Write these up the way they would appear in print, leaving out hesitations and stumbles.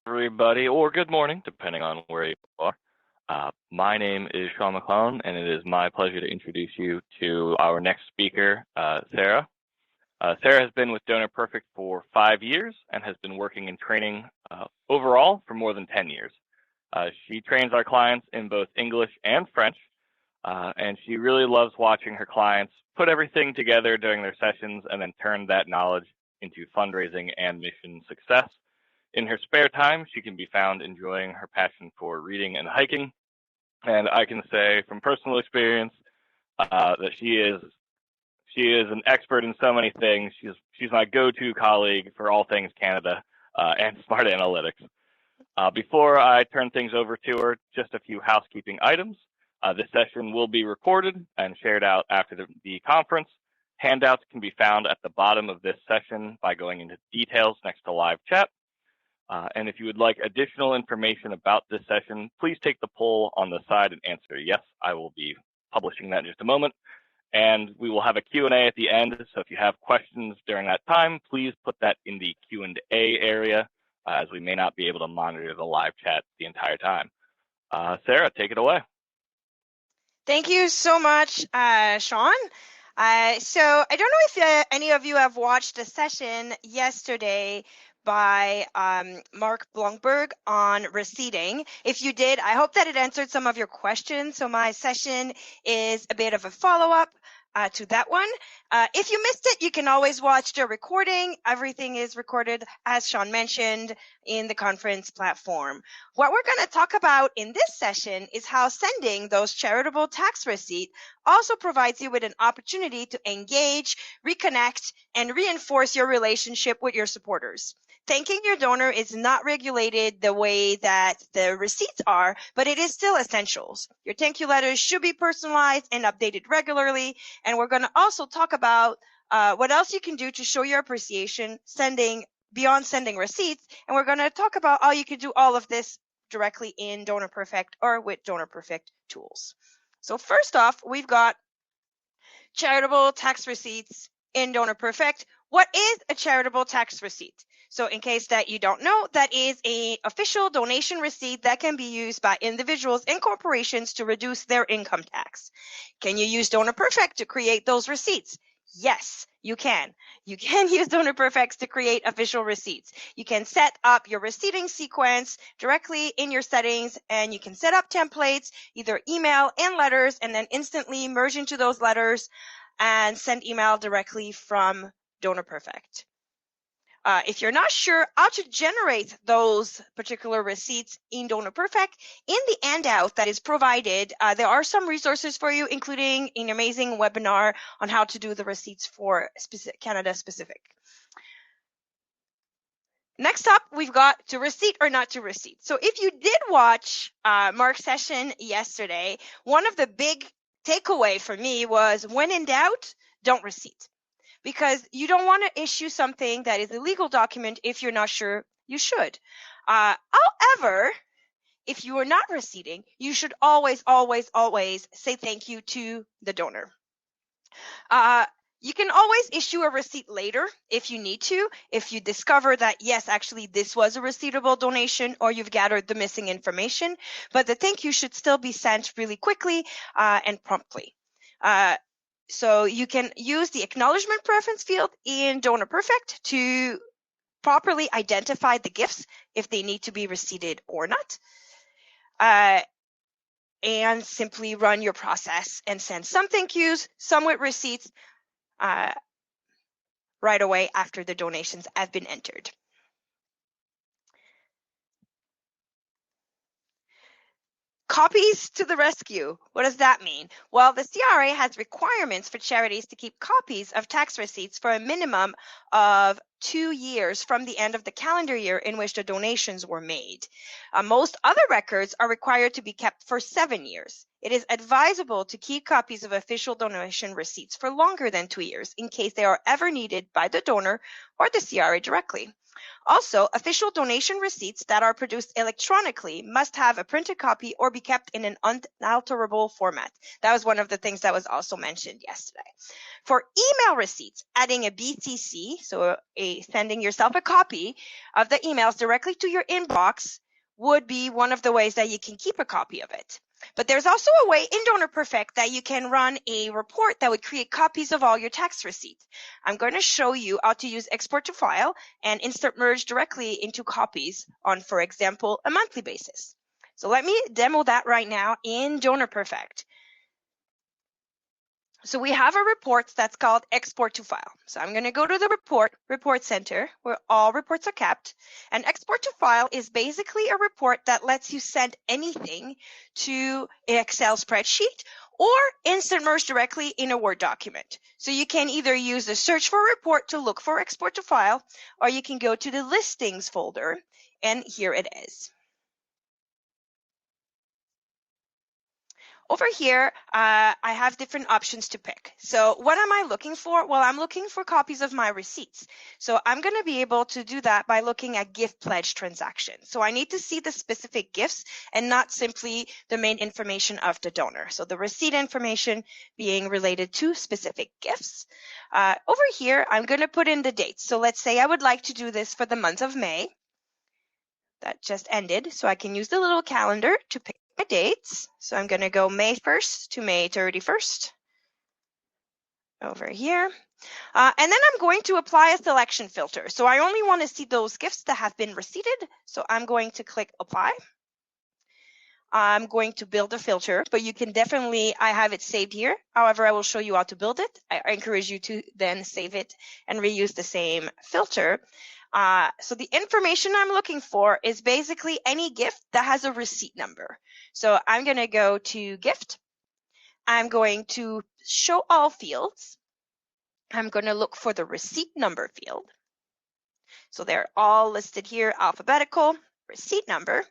everybody, or good morning, depending on where you are. My name is Sean McClellan, and it is my pleasure to introduce you to our next speaker, Sarah. Sarah has been with DonorPerfect for 5 years and has been working in training overall for more than 10 years. She trains our clients in both English and French, and she really loves watching her clients put everything together during their sessions and then turn that knowledge into fundraising and mission success. In her spare time, she can be found enjoying her passion for reading and hiking. And I can say from personal experience that she is an expert in so many things. She's my go-to colleague for all things Canada and smart analytics. Before I turn things over to her, just a few housekeeping items. This session will be recorded and shared out after the conference. Handouts can be found at the bottom of this session by going into details next to live chat. And if you would like additional information about this session, please take the poll on the side and answer yes. I will be publishing that in just a moment. And we will have a Q&A at the end. So if you have questions during that time, please put that in the Q&A area, as we may not be able to monitor the live chat the entire time. Sarah, take it away. Thank you so much, Sean. So I don't know if any of you have watched the session yesterday by Mark Blomberg on receipting. If you did, I hope that it answered some of your questions. So my session is a bit of a follow-up to that one. If you missed it, you can always watch the recording. Everything is recorded, as Sean mentioned, in the conference platform. What we're going to talk about in this session is how sending those charitable tax receipts also provides you with an opportunity to engage, reconnect, and reinforce your relationship with your supporters. Thanking your donor is not regulated the way that the receipts are, but it is still essentials. Your thank you letters should be personalized and updated regularly. And we're going to also talk about what else you can do to show your appreciation beyond sending receipts. And we're going to talk about how you can do all of this directly in DonorPerfect or with DonorPerfect tools. So first off, we've got charitable tax receipts in DonorPerfect. What is a charitable tax receipt? So in case that you don't know, that is an official donation receipt that can be used by individuals and corporations to reduce their income tax. Can you use DonorPerfect to create those receipts? Yes, you can. You can use DonorPerfect to create official receipts. You can set up your receipting sequence directly in your settings, and you can set up templates, either email and letters, and then instantly merge into those letters and send email directly from DonorPerfect. If you're not sure how to generate those particular receipts in DonorPerfect, in the handout that is provided, there are some resources for you, including an amazing webinar on how to do the receipts for Canada specific. Next up, we've got to receipt or not to receipt. So if you did watch Mark's session yesterday, one of the big takeaway for me was, when in doubt, don't receipt. Because you don't want to issue something that is a legal document if you're not sure you should. However, if you are not receipting, you should always, always, always say thank you to the donor. You can always issue a receipt later if you need to, if you discover that, yes, actually, this was a receivable donation or you've gathered the missing information, but the thank you should still be sent really quickly and promptly. So you can use the acknowledgement preference field in DonorPerfect to properly identify the gifts if they need to be receipted or not. And simply run your process and send some thank yous, some with receipts right away after the donations have been entered. Copies to the rescue. What does that mean? Well, the CRA has requirements for charities to keep copies of tax receipts for a minimum of 2 years from the end of the calendar year in which the donations were made. Most other records are required to be kept for 7 years. It is advisable to keep copies of official donation receipts for longer than 2 years in case they are ever needed by the donor or the CRA directly. Also, official donation receipts that are produced electronically must have a printed copy or be kept in an unalterable format. That was one of the things that was also mentioned yesterday. For email receipts, adding a BCC, so sending yourself a copy of the emails directly to your inbox, would be one of the ways that you can keep a copy of it. But there's also a way in DonorPerfect that you can run a report that would create copies of all your tax receipts. I'm going to show you how to use export to file and insert merge directly into copies on, for example, a monthly basis. So let me demo that right now in DonorPerfect. So we have a report that's called export to file. So I'm going to go to the report center where all reports are kept. And export to file is basically a report that lets you send anything to an Excel spreadsheet or instant merge directly in a Word document. So you can either use the search for report to look for export to file, or you can go to the listings folder, and here it is. Over here, I have different options to pick. So what am I looking for? Well, I'm looking for copies of my receipts. So I'm going to be able to do that by looking at gift pledge transactions. So I need to see the specific gifts and not simply the main information of the donor. So the receipt information being related to specific gifts. Over here, I'm going to put in the dates. So let's say I would like to do this for the month of May. That just ended, so I can use the little calendar to pick my dates. So I'm going to go May 1st to May 31st over here. And then I'm going to apply a selection filter. So I only want to see those gifts that have been receipted. So I'm going to click apply. I'm going to build a filter, but you can definitely, I have it saved here. However, I will show you how to build it. I encourage you to then save it and reuse the same filter. So the information I'm looking for is basically any gift that has a receipt number. So I'm going to go to gift. I'm going to show all fields. I'm going to look for the receipt number field. So they're all listed here, alphabetical, receipt number.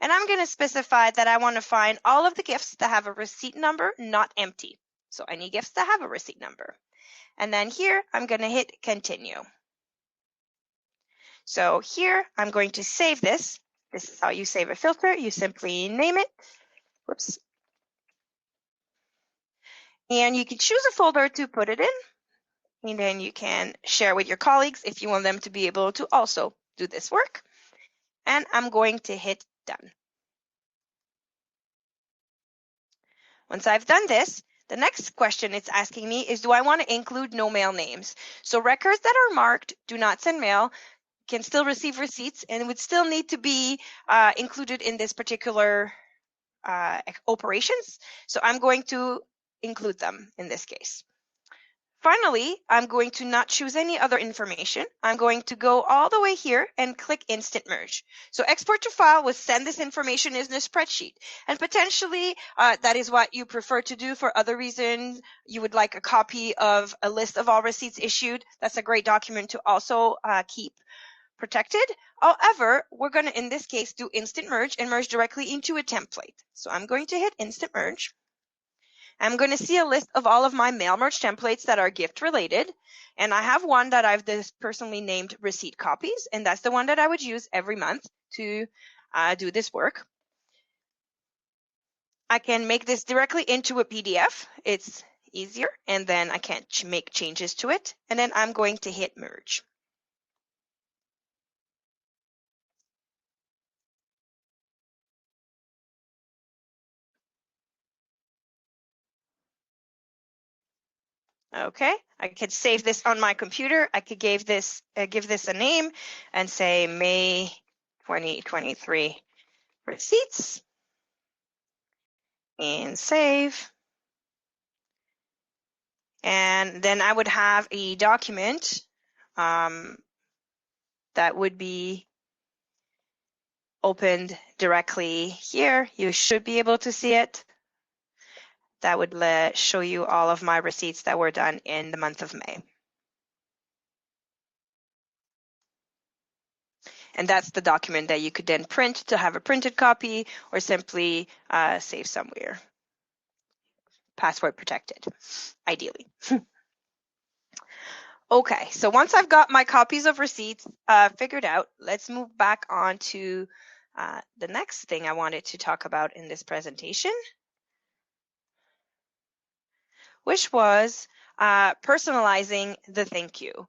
And I'm going to specify that I want to find all of the gifts that have a receipt number, not empty. So any gifts that have a receipt number. And then here, I'm going to hit continue. So here, I'm going to save this. This is how you save a filter. You simply name it. Whoops. And you can choose a folder to put it in. And then you can share with your colleagues if you want them to be able to also do this work. And I'm going to hit done. Once I've done this, the next question it's asking me is, do I want to include no mail names? So records that are marked do not send mail can still receive receipts and would still need to be included in this particular operations. So I'm going to include them in this case. Finally, I'm going to not choose any other information. I'm going to go all the way here and click Instant Merge. So export to file will send this information in a spreadsheet. And potentially, that is what you prefer to do for other reasons. You would like a copy of a list of all receipts issued. That's a great document to also keep protected. However, we're going to, in this case, do Instant Merge and merge directly into a template. So I'm going to hit Instant Merge. I'm going to see a list of all of my mail merge templates that are gift related. And I have one that I've personally named receipt copies. And that's the one that I would use every month to do this work. I can make this directly into a PDF. It's easier. And then I can make changes to it. And then I'm going to hit merge. Okay, I could save this on my computer. I could give this a name and say May 2023 receipts and save. And then I would have a document that would be opened directly here. You should be able to see it. That would show you all of my receipts that were done in the month of May. And that's the document that you could then print to have a printed copy or simply save somewhere. Password protected, ideally. Okay, so once I've got my copies of receipts figured out, let's move back on to the next thing I wanted to talk about in this presentation, which was personalizing the thank you.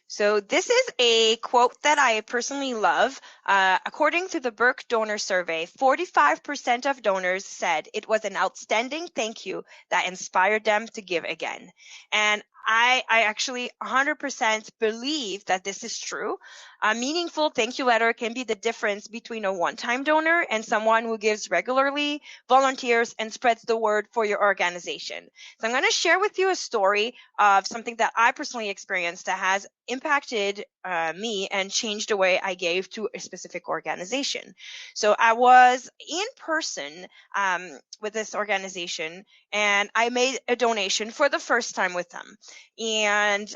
So this is a quote that I personally love. According to the Burke donor survey, 45% of donors said it was an outstanding thank you that inspired them to give again. And I actually 100% believe that this is true. A meaningful thank you letter can be the difference between a one-time donor and someone who gives regularly, volunteers, and spreads the word for your organization. So I'm going to share with you a story of something that I personally experienced that has impacted me and changed the way I gave to a specific organization. So I was in person with this organization, and I made a donation for the first time with them. And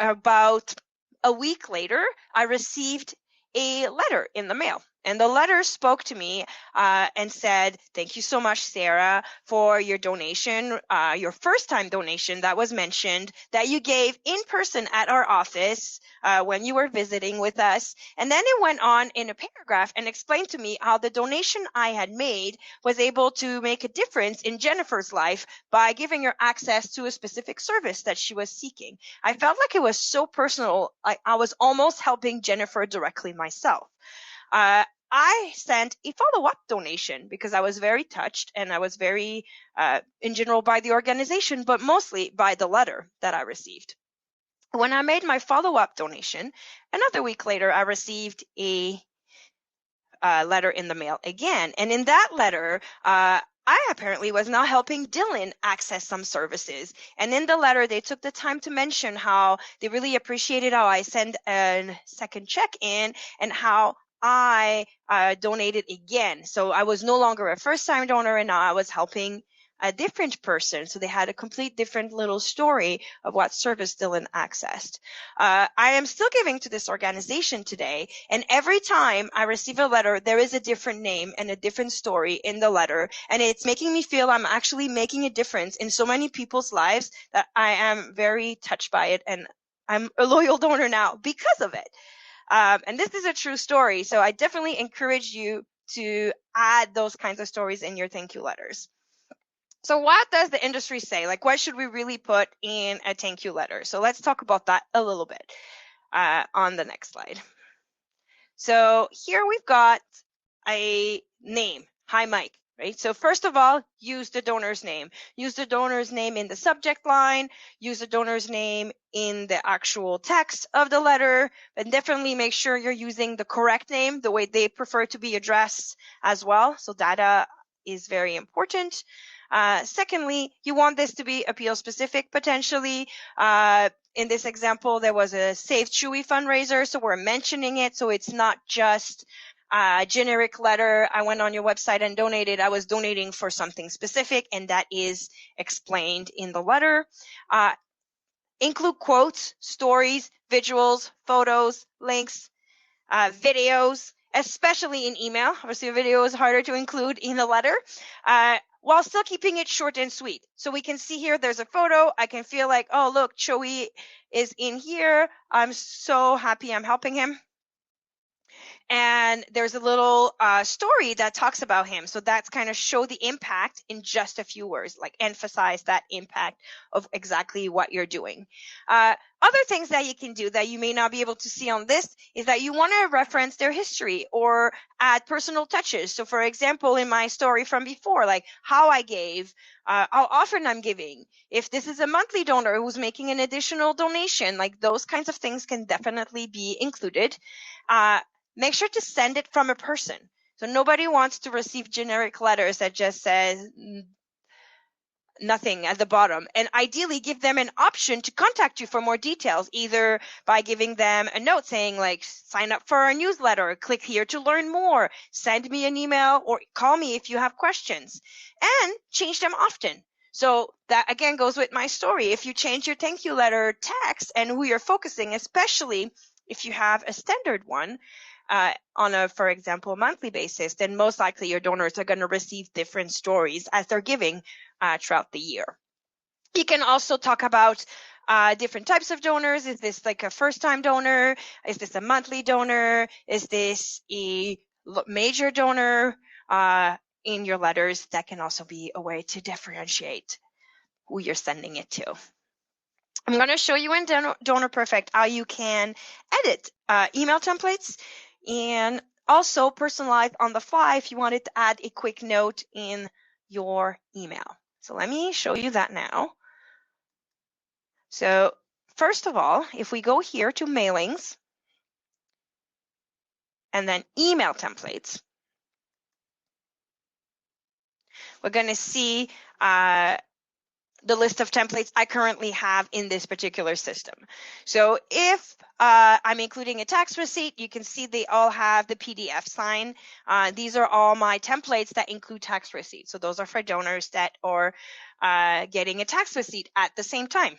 about a week later, I received a letter in the mail. And the letter spoke to me and said, "Thank you so much, Sarah, for your donation, your first-time donation that was mentioned that you gave in person at our office when you were visiting with us." And then it went on in a paragraph and explained to me how the donation I had made was able to make a difference in Jennifer's life by giving her access to a specific service that she was seeking. I felt like it was so personal. I was almost helping Jennifer directly myself. I sent a follow-up donation because I was very touched, and I was very, in general, by the organization, but mostly by the letter that I received. When I made my follow-up donation, another week later, I received a letter in the mail again. And in that letter, I apparently was now helping Dylan access some services. And in the letter, they took the time to mention how they really appreciated how I sent a second check in and how I donated again. So I was no longer a first-time donor, and now I was helping a different person. So they had a complete different little story of what service Dylan accessed. I am still giving to this organization today, and every time I receive a letter, there is a different name and a different story in the letter, and it's making me feel I'm actually making a difference in so many people's lives that I am very touched by it, and I'm a loyal donor now because of it. And this is a true story, so I definitely encourage you to add those kinds of stories in your thank you letters. So what does the industry say? Like, what should we really put in a thank you letter? So let's talk about that a little bit on the next slide. So here we've got a name. Hi, Mike. Right? So first of all, use the donor's name. Use the donor's name in the subject line. Use the donor's name in the actual text of the letter. And definitely make sure you're using the correct name, the way they prefer to be addressed as well. So data is very important. Secondly, you want this to be appeal specific potentially. In this example, there was a Save Chewy fundraiser, so we're mentioning it, so it's not just a generic letter. I went on your website and donated. I was donating for something specific, and that is explained in the letter. Include quotes, stories, visuals, photos, links, videos, especially in email. Obviously, a video is harder to include in the letter, while still keeping it short and sweet. So we can see here, there's a photo. I can feel like, oh, look, Joey is in here. I'm so happy I'm helping him. And there's a little story that talks about him. So that's kind of show the impact in just a few words, like emphasize that impact of exactly what you're doing. Other things that you can do that you may not be able to see on this is that you want to reference their history or add personal touches. So for example, in my story from before, like how I gave, how often I'm giving, if this is a monthly donor who's making an additional donation, like those kinds of things can definitely be included. Make sure to send it from a person. So nobody wants to receive generic letters that just says nothing at the bottom. And ideally give them an option to contact you for more details, either by giving them a note saying like, sign up for our newsletter, click here to learn more, send me an email, or call me if you have questions, and change them often. So that again goes with my story. If you change your thank you letter text and who you're focusing, especially if you have a standard one, on a, for example, monthly basis, then most likely your donors are going to receive different stories as they're giving throughout the year. You can also talk about different types of donors. Is this like a first-time donor? Is this a monthly donor? Is this a major donor? In your letters, that can also be a way to differentiate who you're sending it to. I'm going to show you in DonorPerfect how you can edit email templates and also personalize on the fly if you wanted to add a quick note in your email. So let me show you that now. So first of all, if we go here to mailings and then email templates, we're going to see the list of templates I currently have in this particular system. So if I'm including a tax receipt, you can see they all have the PDF sign. These are all my templates that include tax receipts. So those are for donors that are getting a tax receipt at the same time.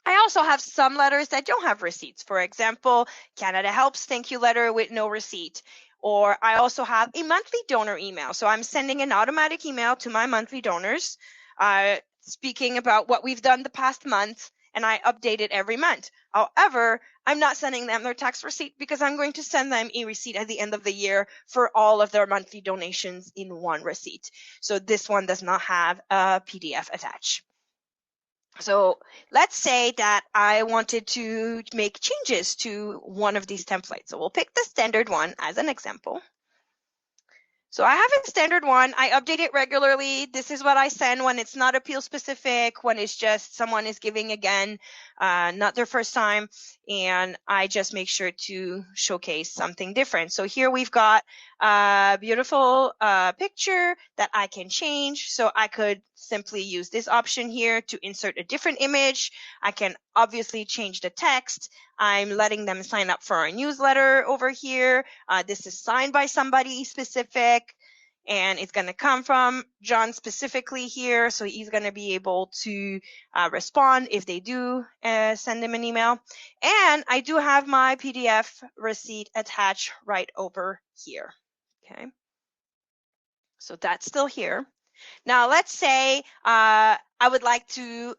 I also have some letters that don't have receipts. For example, Canada Helps thank you letter with no receipt. Or I also have a monthly donor email. So I'm sending an automatic email to my monthly donors speaking about what we've done the past month, and I update it every month. However, I'm not sending them their tax receipt because I'm going to send them a receipt at the end of the year for all of their monthly donations in one receipt. So this one does not have a PDF attached. So let's say that I wanted to make changes to one of these templates. So we'll pick the standard one as an example. So I have a standard one. I update it regularly. This is what I send when it's not appeal specific, when it's just someone is giving again, not their first time. And I just make sure to showcase something different. So here we've got a beautiful picture that I can change. So I could simply use this option here to insert a different image. I can obviously change the text. I'm letting them sign up for our newsletter over here. This is signed by somebody specific, and it's going to come from John specifically here. So he's going to be able to respond if they do send him an email. And I do have my PDF receipt attached right over here. Okay. So that's still here. Now let's say I would like to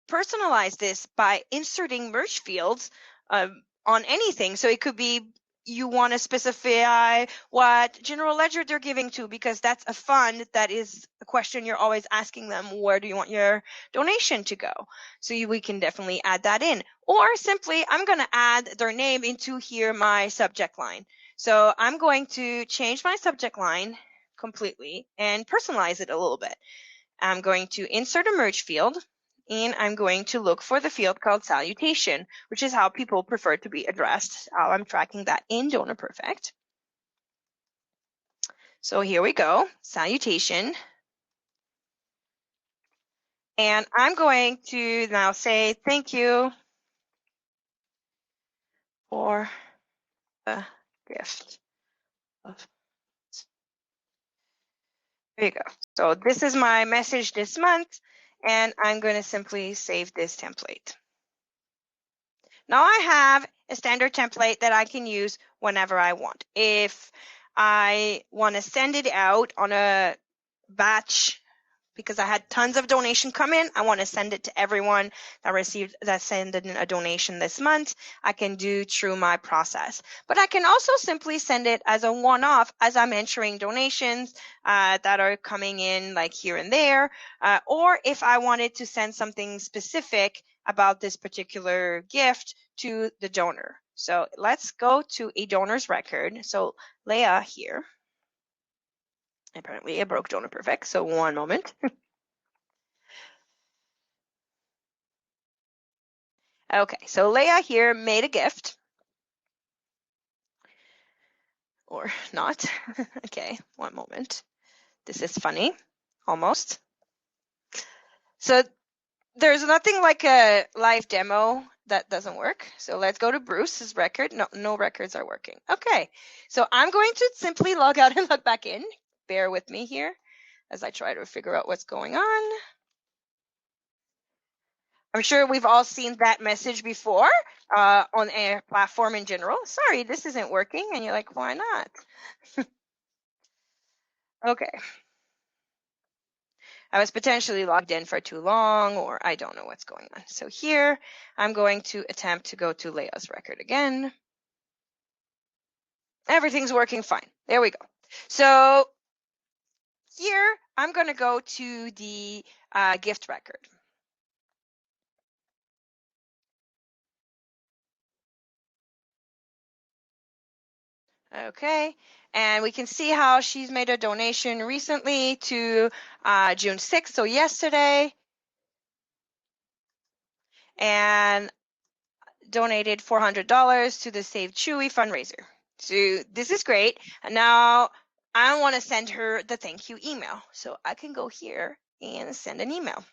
personalize this by inserting merge fields on anything. So it could be you want to specify what general ledger they're giving to, because that's a fund that is a question you're always asking them. Where do you want your donation to go? So we can definitely add that in. Or simply, I'm going to add their name into here, my subject line. So I'm going to change my subject line completely and personalize it a little bit. I'm going to insert a merge field, and I'm going to look for the field called salutation, which is how people prefer to be addressed. I'm tracking that in DonorPerfect. So here we go, salutation. And I'm going to now say thank you for the gift of. There you go. So this is my message this month, and I'm going to simply save this template. Now I have a standard template that I can use whenever I want. If I want to send it out on a batch, because I had tons of donation come in, I want to send it to everyone that sent in a donation this month, I can do through my process. But I can also simply send it as a one-off as I'm entering donations that are coming in like here and there. Or if I wanted to send something specific about this particular gift to the donor. So let's go to a donor's record. So Leah here. Apparently I broke DonorPerfect, so one moment. Okay, so Leah here made a gift. Or not. Okay, one moment. This is funny, almost. So there's nothing like a live demo that doesn't work. So let's go to Bruce's record. No records are working. Okay, so I'm going to simply log out and log back in. Bear with me here as I try to figure out what's going on. I'm sure we've all seen that message before on a platform in general. Sorry, this isn't working. And you're like, why not? Okay. I was potentially logged in for too long, or I don't know what's going on. So here, I'm going to attempt to go to Leah's record again. Everything's working fine. There we go. So here, I'm going to go to the gift record. Okay, and we can see how she's made a donation recently to June 6th, so yesterday, and donated $400 to the Save Chewy fundraiser. So this is great. And now I want to send her the thank you email. So I can go here and send an email.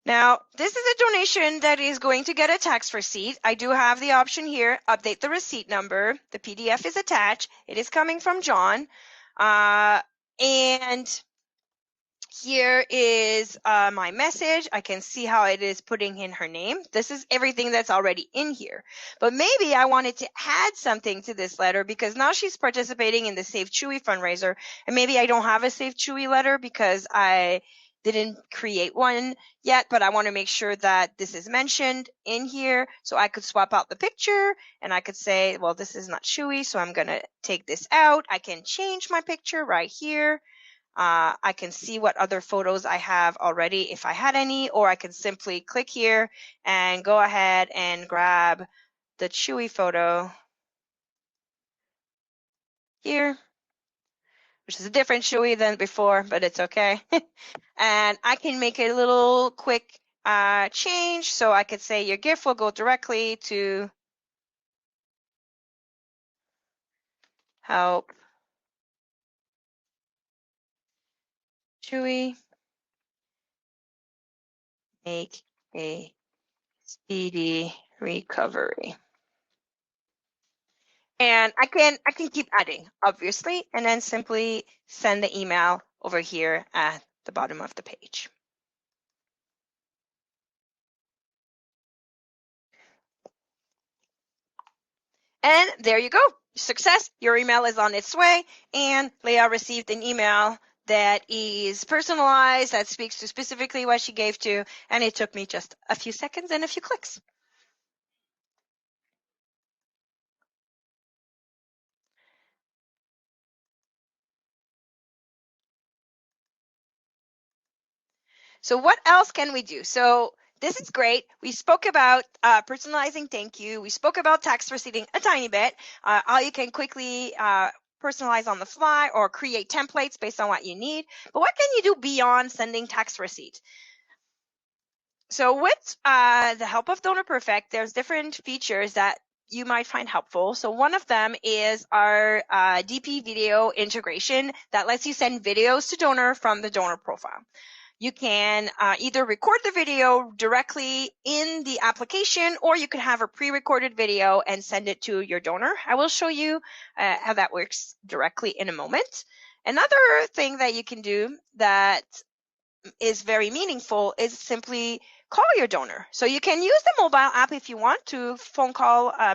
Now, this is a donation that is going to get a tax receipt. I do have the option here, update the receipt number. The PDF is attached. It is coming from John. And here is my message. I can see how it is putting in her name. This is everything that's already in here. But maybe I wanted to add something to this letter because now she's participating in the Save Chewy fundraiser. And maybe I don't have a Save Chewy letter because I didn't create one yet, but I want to make sure that this is mentioned in here. So I could swap out the picture and I could say, well, this is not Chewy, so I'm going to take this out. I can change my picture right here. I can see what other photos I have already if I had any, or I can simply click here and go ahead and grab the Chewy photo here, which is a different Chewy than before, but it's okay. And I can make a little quick change. So I could say your gift will go directly to help Chewy make a speedy recovery. And I can keep adding, obviously, and then simply send the email over here at the bottom of the page. And there you go. Success. Your email is on its way, and Leah received an email that is personalized, that speaks to specifically what she gave to, and it took me just a few seconds and a few clicks. So what else can we do? So this is great. We spoke about personalizing thank you. We spoke about tax receipting a tiny bit. How you can quickly personalize on the fly or create templates based on what you need. But what can you do beyond sending tax receipt? So with the help of DonorPerfect, there's different features that you might find helpful. So one of them is our DP video integration that lets you send videos to donor from the donor profile. You can either record the video directly in the application, or you can have a pre-recorded video and send it to your donor. I will show you how that works directly in a moment. Another thing that you can do that is very meaningful is simply call your donor. So you can use the mobile app if you want to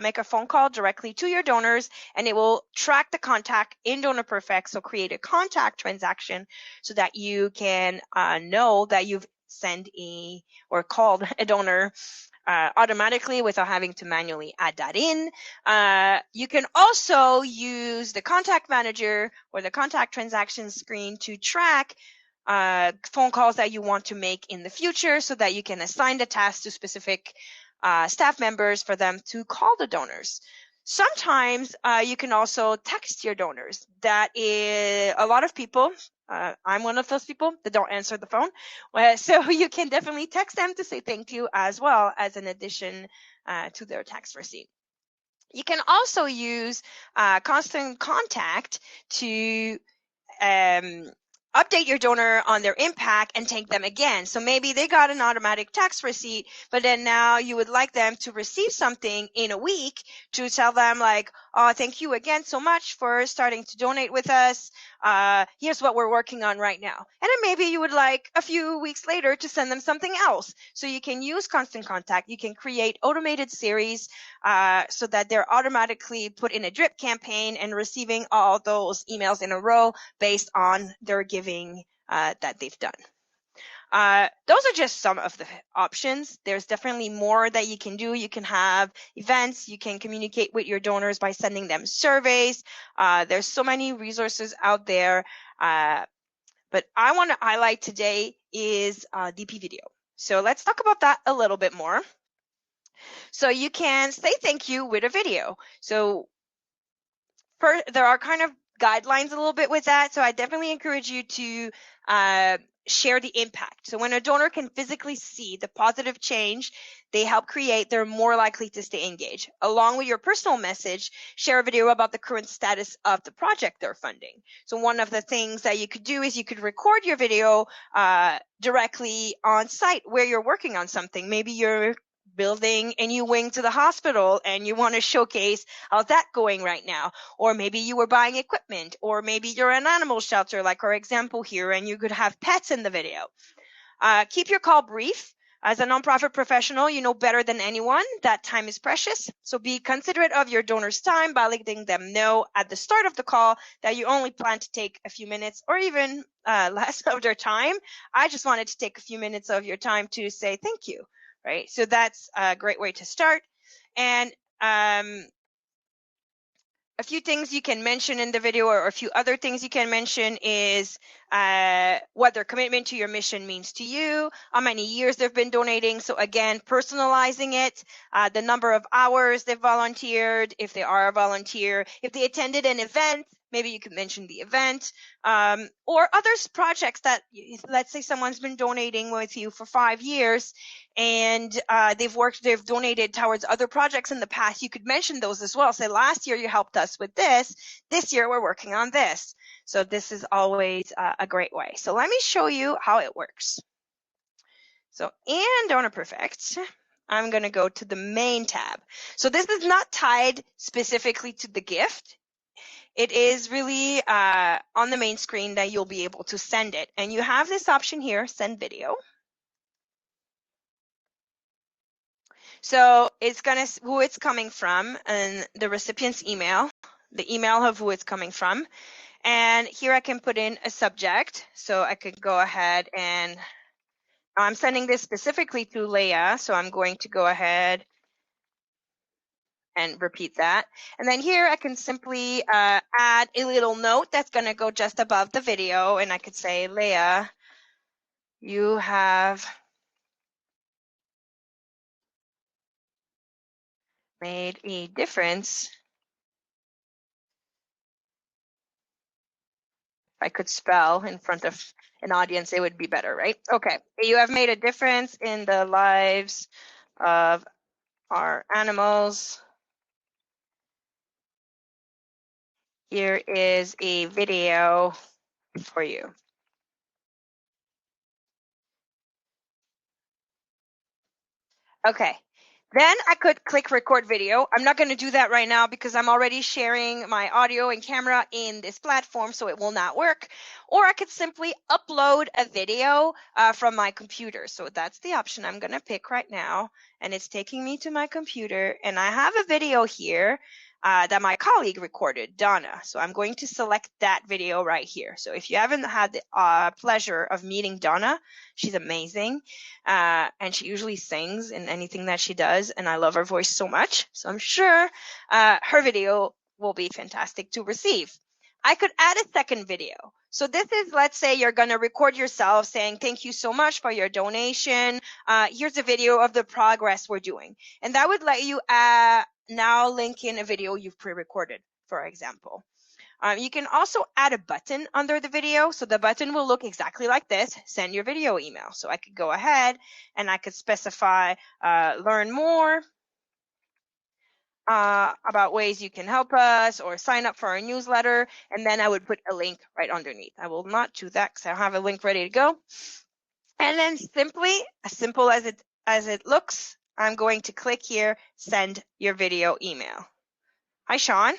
make a phone call directly to your donors, and it will track the contact in DonorPerfect. So create a contact transaction so that you can know that you've sent or called a donor automatically without having to manually add that in. You can also use the contact manager or the contact transaction screen to track phone calls that you want to make in the future so that you can assign the task to specific staff members for them to call the donors. Sometimes you can also text your donors. That is a lot of people. I'm one of those people that don't answer the phone. So you can definitely text them to say thank you as well as an addition to their tax receipt. You can also use constant contact to update your donor on their impact and thank them again. So maybe they got an automatic tax receipt, but then now you would like them to receive something in a week to tell them like, oh, thank you again so much for starting to donate with us. Here's what we're working on right now. And then maybe you would like a few weeks later to send them something else. So you can use constant contact. You can create automated series so that they're automatically put in a drip campaign and receiving all those emails in a row based on their giving that they've done. Those are just some of the options. There's definitely more that you can do. You can have events. You can communicate with your donors by sending them surveys. There's so many resources out there. But I want to highlight today is DP video. So let's talk about that a little bit more. So you can say thank you with a video. So there are kind of guidelines a little bit with that. So I definitely encourage you to share the impact. So when a donor can physically see the positive change they help create, they're more likely to stay engaged. Along with your personal message, share a video about the current status of the project they're funding. So one of the things that you could do is you could record your video directly on site where you're working on something. Maybe you're building a new wing to the hospital and you want to showcase how's that going right now. Or maybe you were buying equipment, or maybe you're an animal shelter like our example here and you could have pets in the video. Keep your call brief. As a nonprofit professional, you know better than anyone that time is precious. So be considerate of your donor's time by letting them know at the start of the call that you only plan to take a few minutes or even less of their time. I just wanted to take a few minutes of your time to say thank you. Right, so that's a great way to start. And a few things you can mention in the video, or a few other things you can mention is what their commitment to your mission means to you, how many years they've been donating. So again, personalizing it, the number of hours they've volunteered, if they are a volunteer, if they attended an event, maybe you could mention the event, or other projects that, let's say someone's been donating with you for 5 years and they've donated towards other projects in the past. You could mention those as well. Say, last year you helped us with this year we're working on this. So this is always a great way. So let me show you how it works. So in DonorPerfect, I'm going to go to the main tab. So this is not tied specifically to the gift. It is really on the main screen that you'll be able to send it. And you have this option here, send video. So it's going to who it's coming from and the recipient's email, the email of who it's coming from. And here I can put in a subject. So I could go ahead and I'm sending this specifically to Leah. So I'm going to go ahead and repeat that. And then here I can simply add a little note that's going to go just above the video. And I could say, Leah, you have made a difference. If I could spell in front of an audience, it would be better, right? Okay, you have made a difference in the lives of our animals. Here is a video for you. Okay, then I could click record video. I'm not going to do that right now because I'm already sharing my audio and camera in this platform, so it will not work. Or I could simply upload a video from my computer. So that's the option I'm going to pick right now. And it's taking me to my computer. And I have a video here that my colleague recorded, Donna. So I'm going to select that video right here. So if you haven't had the pleasure of meeting Donna, she's amazing. And she usually sings in anything that she does. And I love her voice so much. So I'm sure her video will be fantastic to receive. I could add a second video. So this is, let's say you're going to record yourself saying, thank you so much for your donation. Here's a video of the progress we're doing. And that would let you now link in a video you've pre-recorded, for example. You can also add a button under the video. So the button will look exactly like this, send your video email. So I could go ahead and I could specify learn more. about ways you can help us or sign up for our newsletter, and then I would put a link right underneath. I will not do that because I have a link ready to go. And then simply, as simple as it looks, I'm going to click here, send your video email. Hi, Sean.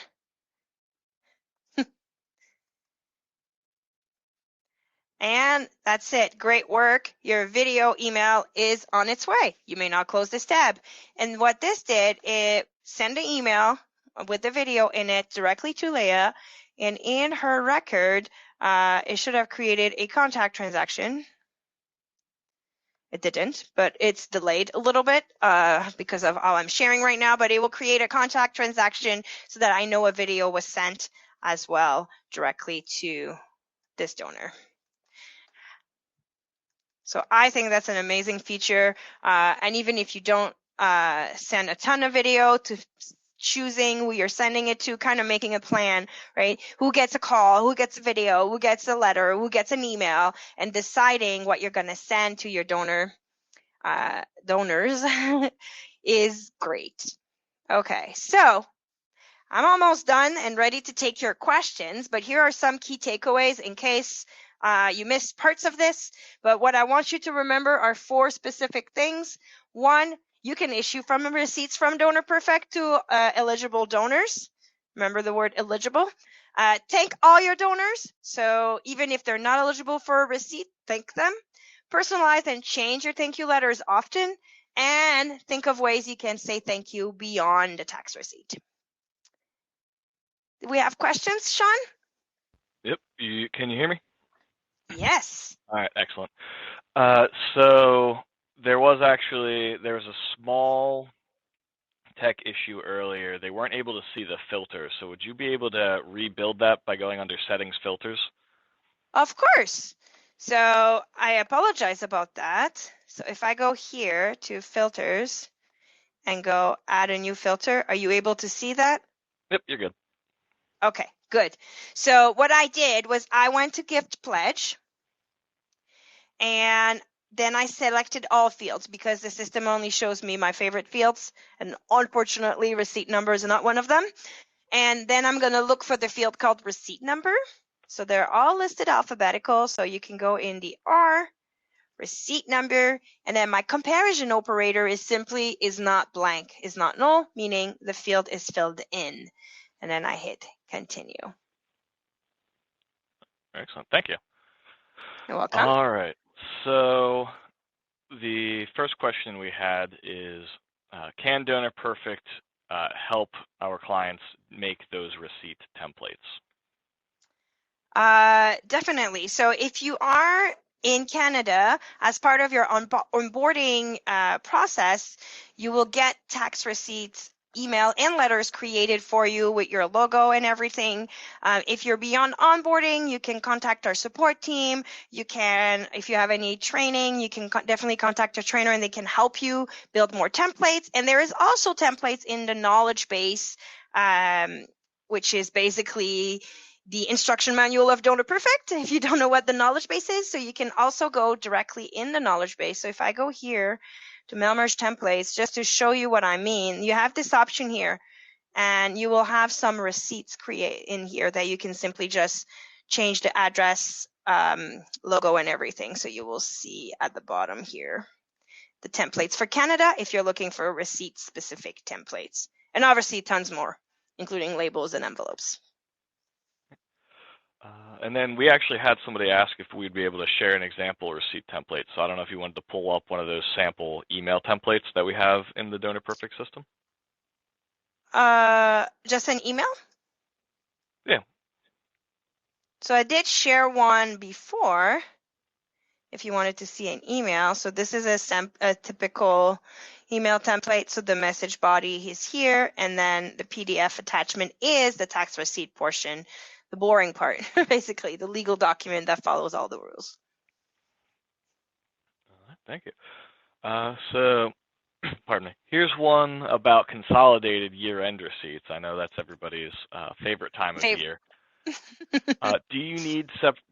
And that's it. Great work. Your video email is on its way. You may not close this tab. And what this did, it sent an email with the video in it directly to Leah. And in her record, it should have created a contact transaction. It didn't, but it's delayed a little bit because of all I'm sharing right now, but it will create a contact transaction so that I know a video was sent as well directly to this donor. So I think that's an amazing feature. And even if you don't send a ton of video, to choosing who you're sending it to, kind of making a plan, right? Who gets a call, who gets a video, who gets a letter, who gets an email, and deciding what you're going to send to your donors is great. Okay, so I'm almost done and ready to take your questions, but here are some key takeaways in case you missed parts of this. But what I want you to remember are 4 specific things. 1, you can issue from receipts from DonorPerfect to eligible donors. Remember the word eligible. Thank all your donors. So even if they're not eligible for a receipt, thank them. Personalize and change your thank you letters often. And think of ways you can say thank you beyond the tax receipt. Do we have questions, Sean? Yep. Can you hear me? Yes. All right. Excellent. So there was a small tech issue earlier. They weren't able to see the filter. So would you be able to rebuild that by going under settings filters? Of course. So I apologize about that. So if I go here to filters and go add a new filter, are you able to see that? Yep, you're good. Okay, good. So what I did was I went to gift pledge and then I selected all fields because the system only shows me my favorite fields, and unfortunately receipt number is not one of them. And then I'm going to look for the field called receipt number. So they're all listed alphabetical, so you can go in the R, receipt number, and then my comparison operator is not blank, is not null, meaning the field is filled in. And then I hit continue. Excellent. Thank you. You're welcome. All right. So the first question we had is, can DonorPerfect help our clients make those receipt templates? Definitely. So if you are in Canada, as part of your onboarding process, you will get tax receipts, email, and letters created for you with your logo and everything. If you're beyond onboarding, you can contact our support team. You can, if you have any training, you can definitely contact a trainer and they can help you build more templates. And there is also templates in the knowledge base, which is basically the instruction manual of DonorPerfect, if you don't know what the knowledge base is. So you can also go directly in the knowledge base. So if I go here to mail merge templates, just to show you what I mean, you have this option here, and you will have some receipts create in here that you can simply just change the address, logo, and everything. So you will see at the bottom here the templates for Canada if you're looking for receipt-specific templates. And obviously tons more, including labels and envelopes. And then we actually had somebody ask if we'd be able to share an example receipt template. So I don't know if you wanted to pull up one of those sample email templates that we have in the DonorPerfect system. Just an email? Yeah. So I did share one before, if you wanted to see an email. So this is a typical email template. So the message body is here, and then the PDF attachment is the tax receipt portion, the boring part, basically, the legal document that follows all the rules. All right, thank you. So, pardon me. Here's one about consolidated year-end receipts. I know that's everybody's favorite time of year.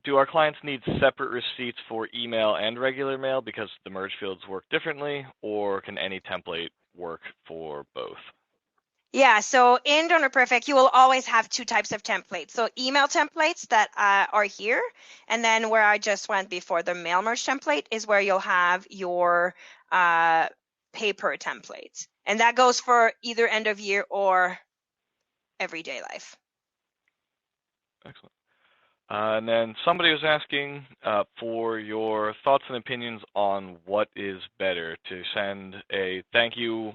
Do our clients need separate receipts for email and regular mail because the merge fields work differently, or can any template work for both? Yeah, so in DonorPerfect, you will always have two types of templates. So email templates that are here, and then where I just went before, the mail merge template is where you'll have your paper templates. And that goes for either end of year or everyday life. Excellent. And then somebody was asking for your thoughts and opinions on what is better, to send a thank you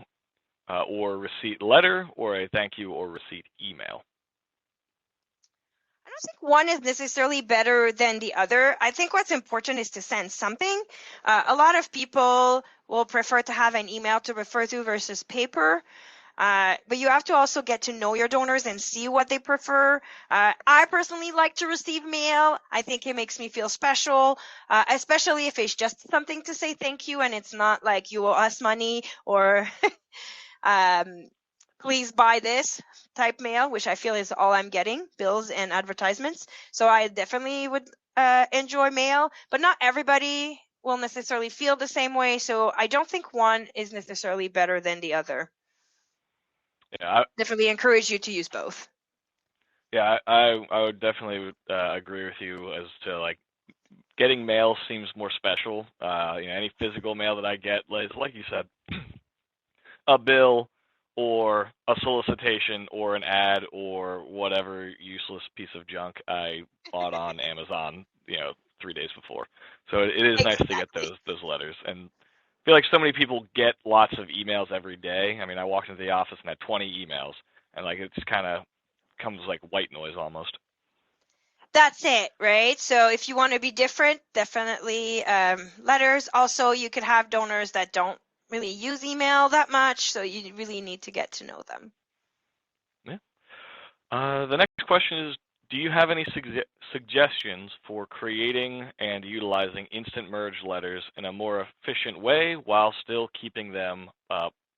or receipt letter, or a thank you or receipt email. I don't think one is necessarily better than the other. I think what's important is to send something. A lot of people will prefer to have an email to refer to versus paper. But you have to also get to know your donors and see what they prefer. I personally like to receive mail. I think it makes me feel special, especially if it's just something to say thank you and it's not like you owe us money or please buy this type mail, which I feel is all I'm getting, bills and advertisements. So I definitely would enjoy mail, but not everybody will necessarily feel the same way. So I don't think one is necessarily better than the other. Yeah, Definitely encourage you to use both. yeah, I would definitely agree with you as to like getting mail seems more special. Any physical mail that I get, like you said, a bill or a solicitation or an ad or whatever useless piece of junk I bought on Amazon, 3 days before. So it is nice to get Exactly. those letters. And I feel like so many people get lots of emails every day. I mean, I walked into the office and had 20 emails, and like it's kind of comes like white noise almost. That's it, right? So if you want to be different, definitely letters. Also, you could have donors that don't really use email that much, so you really need to get to know them. Yeah. The next question is, do you have any suggestions for creating and utilizing instant merge letters in a more efficient way while still keeping them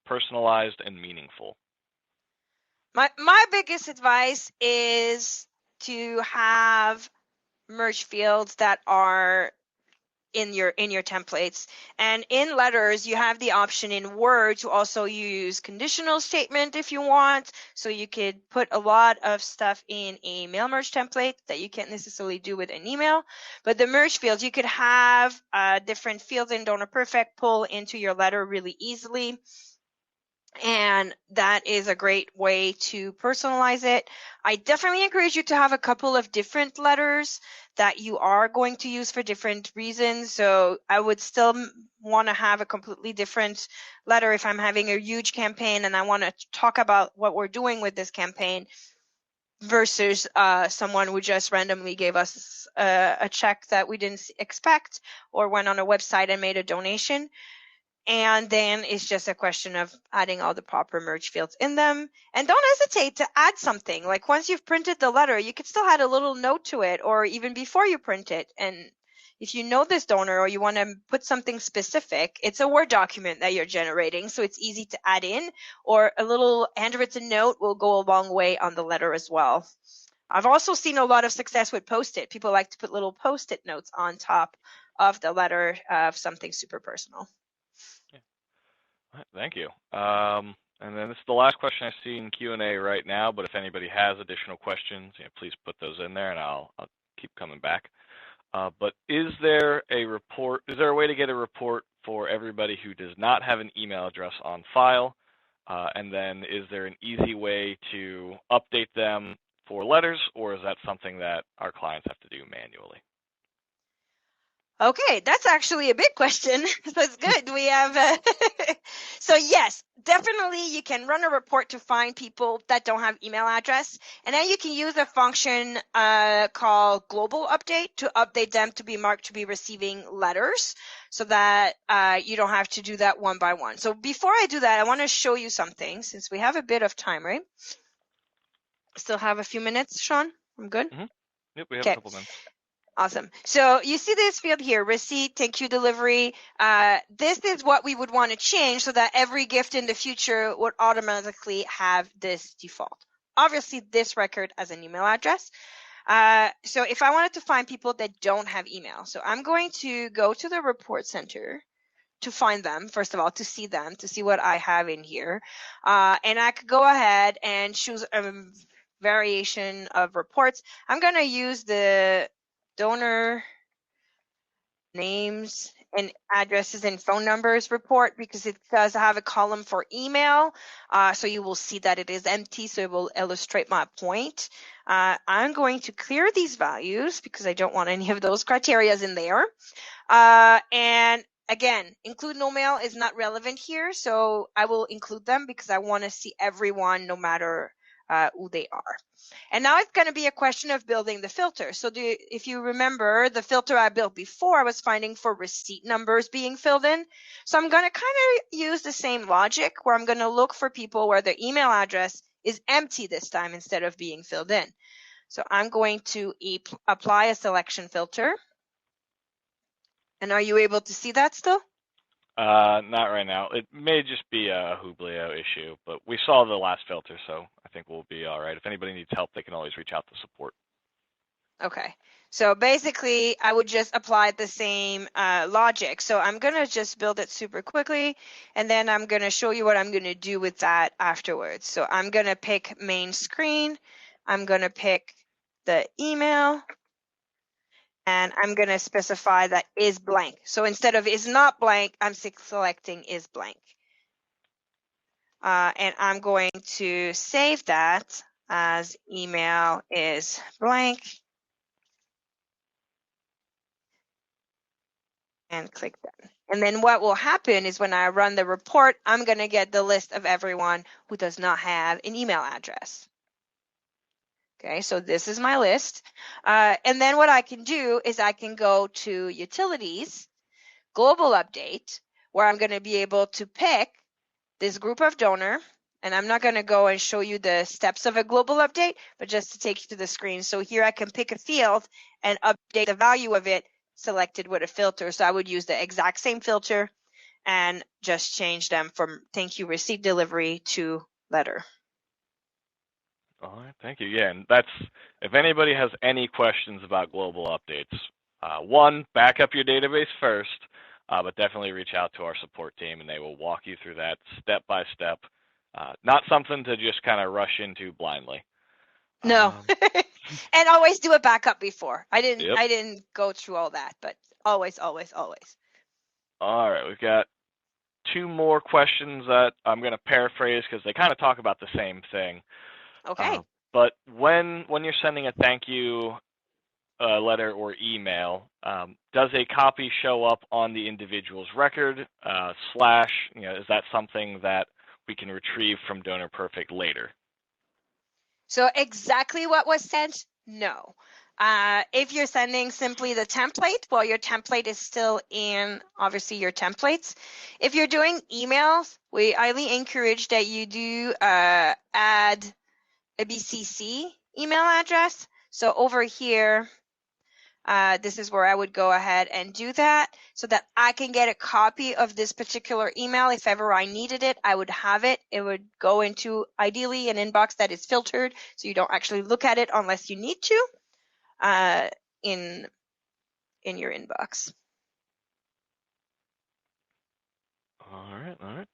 personalized and meaningful? My biggest advice is to have merge fields that are in your templates. And in letters, you have the option in Word to also use conditional statement if you want. So you could put a lot of stuff in a mail merge template that you can't necessarily do with an email. But the merge fields, you could have different fields in DonorPerfect pull into your letter really easily. And that is a great way to personalize it. I definitely encourage you to have a couple of different letters that you are going to use for different reasons. So I would still want to have a completely different letter if I'm having a huge campaign and I want to talk about what we're doing with this campaign versus someone who just randomly gave us a check that we didn't expect or went on a website and made a donation. And then it's just a question of adding all the proper merge fields in them. And don't hesitate to add something. Like once you've printed the letter, you could still add a little note to it, or even before you print it. And if you know this donor or you want to put something specific, it's a Word document that you're generating, so it's easy to add in, or a little handwritten note will go a long way on the letter as well. I've also seen a lot of success with Post-it. People like to put little Post-it notes on top of the letter of something super personal. Thank you. And then this is the last question I see in Q&A right now, but if anybody has additional questions, please put those in there and I'll keep coming back. But is there a way to get a report for everybody who does not have an email address on file? And then is there an easy way to update them for letters, or is that something that our clients have to do manually? Okay, that's actually a big question. That's good. We have, so yes, definitely you can run a report to find people that don't have email address. And then you can use a function called global update to update them to be marked to be receiving letters so that you don't have to do that one by one. So before I do that, I want to show you something since we have a bit of time, right? Still have a few minutes, Sean? I'm good? Mm-hmm. Yep, we have a Okay. couple minutes. Awesome. So you see this field here, receipt, thank you, delivery. This is what we would want to change so that every gift in the future would automatically have this default. Obviously, this record as an email address. So if I wanted to find people that don't have email, so I'm going to go to the report center to find them, first of all, to see them, to see what I have in here. And I could go ahead and choose a variation of reports. I'm going to use the donor names and addresses and phone numbers report because it does have a column for email. So you will see that it is empty, so it will illustrate my point. I'm going to clear these values because I don't want any of those criterias in there. And again, include no mail is not relevant here, so I will include them because I want to see everyone no matter who they are. And now it's going to be a question of building the filter. So if you remember, the filter I built before I was finding for receipt numbers being filled in. So I'm going to kind of use the same logic where I'm going to look for people where their email address is empty this time instead of being filled in. So I'm going to apply a selection filter. And are you able to see that still? Not right now. It may just be a Hublio issue, but we saw the last filter, so I think we'll be all right. If anybody needs help, they can always reach out to support. Okay. So basically, I would just apply the same logic. So I'm going to just build it super quickly, and then I'm going to show you what I'm going to do with that afterwards. So I'm going to pick main screen. I'm going to pick the email. And I'm going to specify that is blank. So instead of is not blank, I'm selecting is blank. And I'm going to save that as email is blank. And click done. And then what will happen is when I run the report, I'm going to get the list of everyone who does not have an email address. Okay, so this is my list. And then what I can do is I can go to utilities, global update, where I'm going to be able to pick this group of donor. And I'm not going to go and show you the steps of a global update, but just to take you to the screen. So here I can pick a field and update the value of it selected with a filter. So I would use the exact same filter and just change them from thank you receipt delivery to letter. All right, thank you. Yeah, and that's, if anybody has any questions about global updates, one, back up your database first, but definitely reach out to our support team and they will walk you through that step by step. Not something to just kind of rush into blindly. No, and always do a backup before. I didn't go through all that, but always, always, always. All right, we've got two more questions that I'm going to paraphrase because they kind of talk about the same thing. Okay. But when you're sending a thank you letter or email, does a copy show up on the individual's record? Slash, is that something that we can retrieve from DonorPerfect later? So exactly what was sent? No. If you're sending simply the template, well, your template is still in, obviously, your templates. If you're doing emails, we highly encourage that you do add a BCC email address. So over here, this is where I would go ahead and do that so that I can get a copy of this particular email. If ever I needed it, I would have it. It would go into, ideally, an inbox that is filtered so you don't actually look at it unless you need to in your inbox. All right.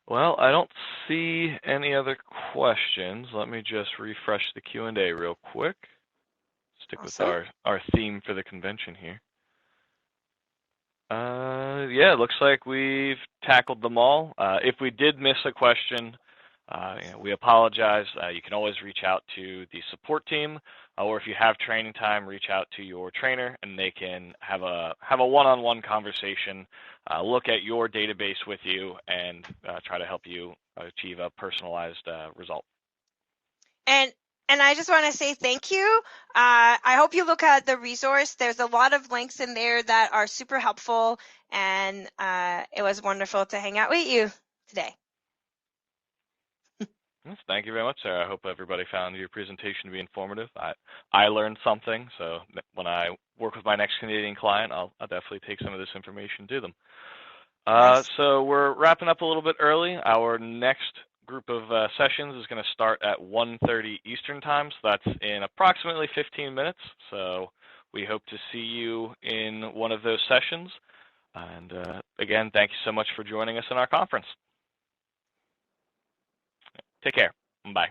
Well, I don't see any other questions. Let me just refresh the Q&A real quick. Stick Awesome. with our theme for the convention here. Yeah, it looks like we've tackled them all. If we did miss a question, we apologize. You can always reach out to the support team, or if you have training time, reach out to your trainer, and they can have a one-on-one conversation, look at your database with you, and try to help you achieve a personalized result. And I just want to say thank you. I hope you look at the resource. There's a lot of links in there that are super helpful, and it was wonderful to hang out with you today. Yes, thank you very much, Sarah. I hope everybody found your presentation to be informative. I learned something, so when I work with my next Canadian client, I'll definitely take some of this information to them. Nice. So we're wrapping up a little bit early. Our next group of sessions is going to start at 1:30 Eastern Time, so that's in approximately 15 minutes. So we hope to see you in one of those sessions. And again, thank you so much for joining us in our conference. Take care. Bye.